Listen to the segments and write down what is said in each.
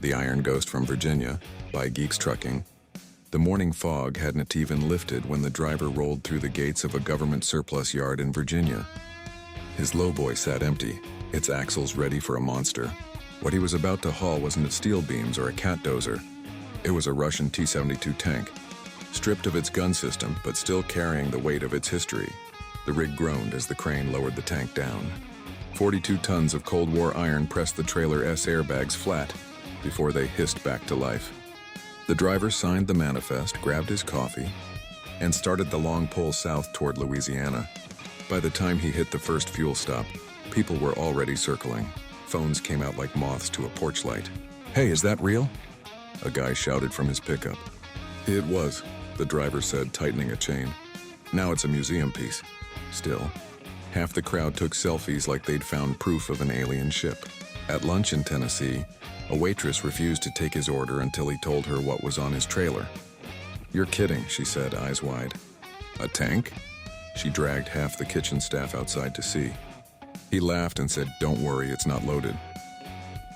The Iron Ghost from Virginia, by Geeks Trucking. The morning fog hadn't even lifted when the driver rolled through the gates of a government surplus yard in Virginia. His lowboy sat empty, its axles ready for a monster. What he was about to haul wasn't steel beams or a cat dozer. It was a Russian T-72 tank, stripped of its gun system but still carrying the weight of its history. The rig groaned as the crane lowered the tank down. 42 tons of Cold War iron pressed the trailer's airbags flat before they hissed back to life. The driver signed the manifest, grabbed his coffee, and started the long pull south toward Louisiana. By the time he hit the first fuel stop, people were already circling. Phones came out like moths to a porch light. "Hey, is that real?" a guy shouted from his pickup. "It was," the driver said, tightening a chain. "Now it's a museum piece." Still, half the crowd took selfies like they'd found proof of an alien ship. At lunch in Tennessee, a waitress refused to take his order until he told her what was on his trailer. "You're kidding," she said, eyes wide. "A tank?" She dragged half the kitchen staff outside to see. He laughed and said, "Don't worry, it's not loaded."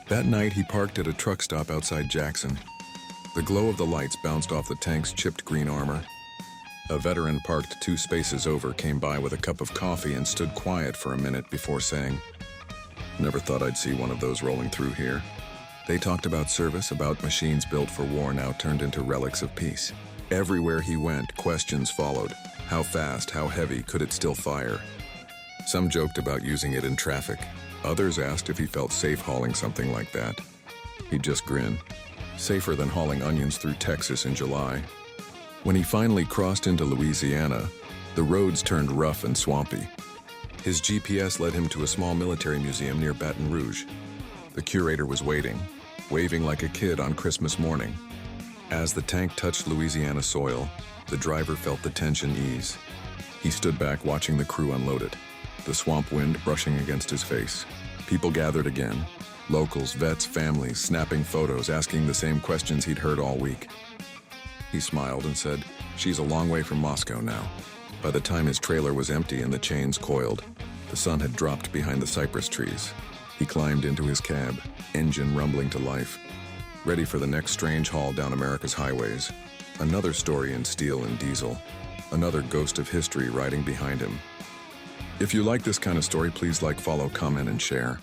That night, he parked at a truck stop outside Jackson. The glow of the lights bounced off the tank's chipped green armor. A veteran parked 2 spaces over came by with a cup of coffee and stood quiet for a minute before saying, "Never thought I'd see one of those rolling through here." They talked about service, about machines built for war now turned into relics of peace. Everywhere he went, questions followed. How fast, how heavy, could it still fire? Some joked about using it in traffic. Others asked if he felt safe hauling something like that. He'd just grin. Safer than hauling onions through Texas in July. When he finally crossed into Louisiana, the roads turned rough and swampy. His GPS led him to a small military museum near Baton Rouge. The curator was waiting, waving like a kid on Christmas morning. As the tank touched Louisiana soil, the driver felt the tension ease. He stood back watching the crew unload it, the swamp wind brushing against his face. People gathered again, locals, vets, families, snapping photos, asking the same questions he'd heard all week. He smiled and said, "She's a long way from Moscow now." By the time his trailer was empty and the chains coiled, the sun had dropped behind the cypress trees. He climbed into his cab, engine rumbling to life, ready for the next strange haul down America's highways. Another story in steel and diesel, another ghost of history riding behind him. If you like this kind of story, please like, follow, comment, and share.